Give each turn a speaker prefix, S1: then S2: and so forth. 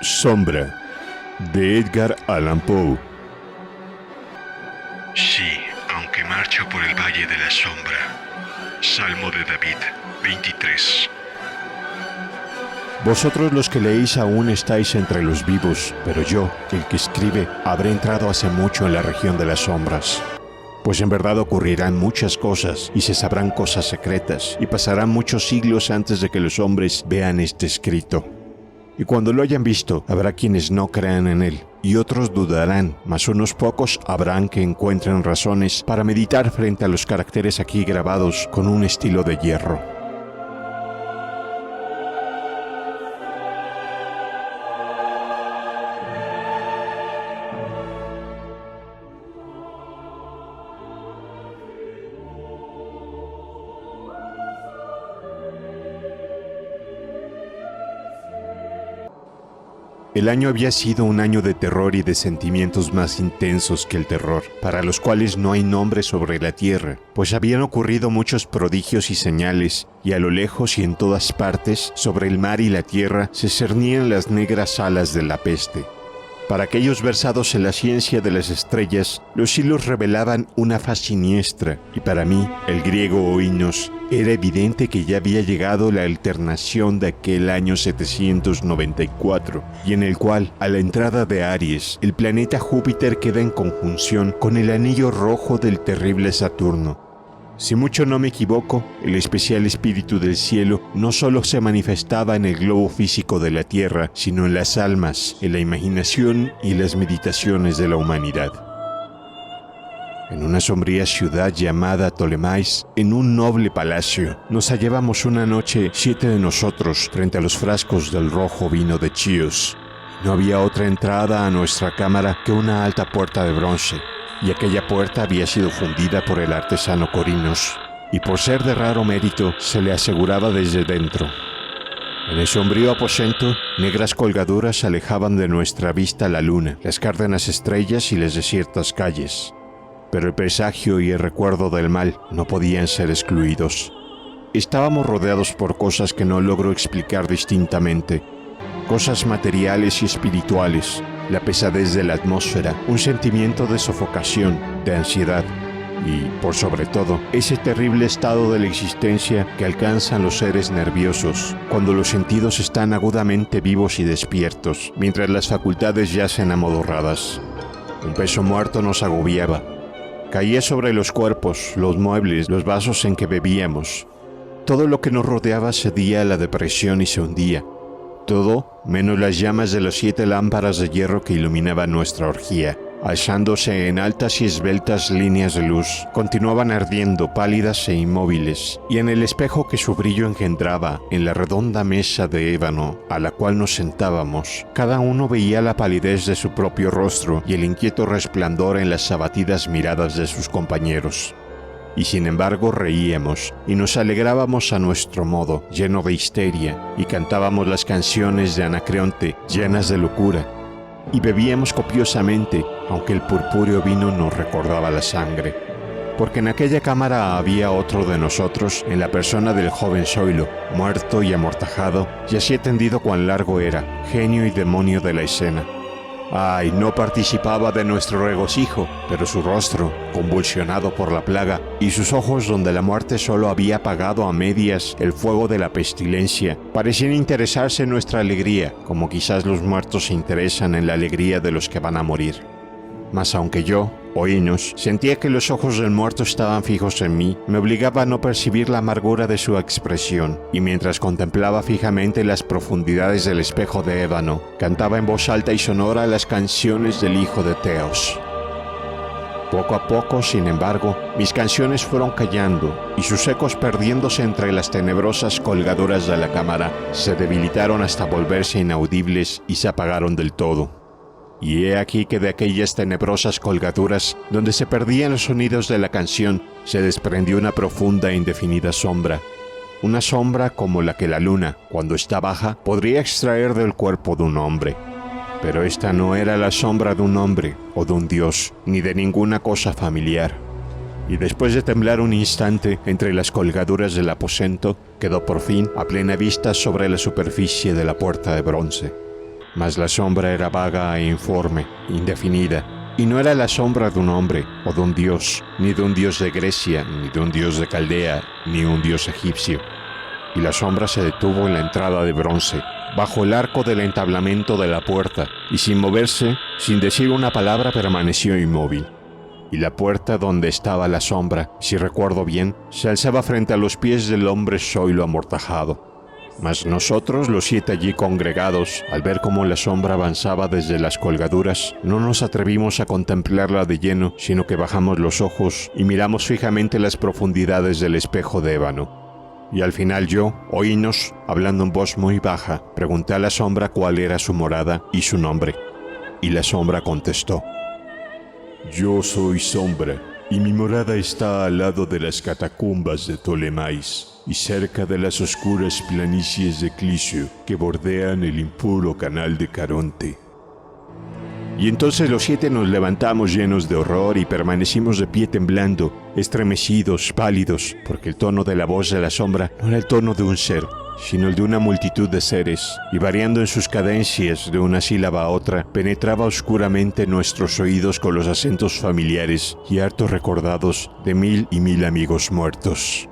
S1: Sombra, de Edgar Allan Poe.
S2: Sí, aunque marcho por el valle de la sombra. Salmo de David, 23.
S1: Vosotros los que leéis aún estáis entre los vivos, pero yo, el que escribe, habré entrado hace mucho en la región de las sombras. Pues en verdad ocurrirán muchas cosas, y se sabrán cosas secretas, y pasarán muchos siglos antes de que los hombres vean este escrito. Y cuando lo hayan visto, habrá quienes no crean en él, y otros dudarán, mas unos pocos habrán que encuentren razones para meditar frente a los caracteres aquí grabados con un estilo de hierro. El año había sido un año de terror y de sentimientos más intensos que el terror, para los cuales no hay nombre sobre la tierra, pues habían ocurrido muchos prodigios y señales, y a lo lejos y en todas partes, sobre el mar y la tierra, se cernían las negras alas de la peste. Para aquellos versados en la ciencia de las estrellas, los hilos revelaban una faz siniestra, y para mí, el griego oínos, era evidente que ya había llegado la alternación de aquel año 794, y en el cual, a la entrada de Aries, el planeta Júpiter queda en conjunción con el anillo rojo del terrible Saturno. Si mucho no me equivoco, el especial espíritu del cielo no solo se manifestaba en el globo físico de la Tierra, sino en las almas, en la imaginación y las meditaciones de la humanidad. En una sombría ciudad llamada Ptolemais, en un noble palacio, nos hallábamos una noche 7 de nosotros frente a los frascos del rojo vino de Chios. No había otra entrada a nuestra cámara que una alta puerta de bronce, y aquella puerta había sido fundida por el artesano Corinos, y por ser de raro mérito, se le aseguraba desde dentro. En el sombrío aposento, negras colgaduras alejaban de nuestra vista la luna, las cárdenas estrellas y las desiertas calles. Pero el presagio y el recuerdo del mal no podían ser excluidos. Estábamos rodeados por cosas que no logro explicar distintamente, cosas materiales y espirituales, la pesadez de la atmósfera, un sentimiento de sofocación, de ansiedad y, por sobre todo, ese terrible estado de la existencia que alcanzan los seres nerviosos cuando los sentidos están agudamente vivos y despiertos, mientras las facultades yacen amodorradas. Un peso muerto nos agobiaba. Caía sobre los cuerpos, los muebles, los vasos en que bebíamos. Todo lo que nos rodeaba cedía a la depresión y se hundía. Todo, menos las llamas de las 7 lámparas de hierro que iluminaban nuestra orgía, alzándose en altas y esbeltas líneas de luz, continuaban ardiendo pálidas e inmóviles, y en el espejo que su brillo engendraba, en la redonda mesa de ébano a la cual nos sentábamos, cada uno veía la palidez de su propio rostro y el inquieto resplandor en las abatidas miradas de sus compañeros. Y sin embargo reíamos y nos alegrábamos a nuestro modo, lleno de histeria, y cantábamos las canciones de Anacreonte, llenas de locura, y bebíamos copiosamente, aunque el purpúreo vino nos recordaba la sangre. Porque en aquella cámara había otro de nosotros, en la persona del joven Zoilo, muerto y amortajado, y así tendido cuán largo era, genio y demonio de la escena. Ay, no participaba de nuestro regocijo, pero su rostro, convulsionado por la plaga, y sus ojos donde la muerte solo había apagado a medias el fuego de la pestilencia, parecían interesarse en nuestra alegría, como quizás los muertos se interesan en la alegría de los que van a morir. Mas aunque yo, oínos, sentía que los ojos del muerto estaban fijos en mí, me obligaba a no percibir la amargura de su expresión, y mientras contemplaba fijamente las profundidades del espejo de ébano, cantaba en voz alta y sonora las canciones del hijo de Teos. Poco a poco, sin embargo, mis canciones fueron callando, y sus ecos perdiéndose entre las tenebrosas colgaduras de la cámara, se debilitaron hasta volverse inaudibles y se apagaron del todo. Y he aquí que de aquellas tenebrosas colgaduras, donde se perdían los sonidos de la canción, se desprendió una profunda e indefinida sombra. Una sombra como la que la luna, cuando está baja, podría extraer del cuerpo de un hombre. Pero esta no era la sombra de un hombre, o de un dios, ni de ninguna cosa familiar. Y después de temblar un instante entre las colgaduras del aposento, quedó por fin a plena vista sobre la superficie de la puerta de bronce. mas la sombra era vaga e informe, indefinida, y no era la sombra de un hombre o de un dios, ni de un dios de Grecia, ni de un dios de Caldea, ni un dios egipcio. Y la sombra se detuvo en la entrada de bronce, bajo el arco del entablamento de la puerta, y sin moverse, sin decir una palabra, permaneció inmóvil. Y la puerta donde estaba la sombra, si recuerdo bien, se alzaba frente a los pies del hombre zoilo amortajado. Mas nosotros, los 7 allí congregados, al ver cómo la sombra avanzaba desde las colgaduras, no nos atrevimos a contemplarla de lleno, sino que bajamos los ojos y miramos fijamente las profundidades del espejo de ébano. Y al final yo, oínos, hablando en voz muy baja, pregunté a la sombra cuál era su morada y su nombre. Y la sombra contestó:
S3: Yo soy Sombra, y mi morada está al lado de las catacumbas de Ptolemais, y cerca de las oscuras planicies de Clicio que bordean el impuro canal de Caronte.
S1: Y entonces los 7 nos levantamos llenos de horror y permanecimos de pie temblando, estremecidos, pálidos, porque el tono de la voz de la sombra no era el tono de un ser, sino el de una multitud de seres, y variando en sus cadencias de una sílaba a otra, penetraba oscuramente nuestros oídos con los acentos familiares y hartos recordados de 1000 y 1000 amigos muertos.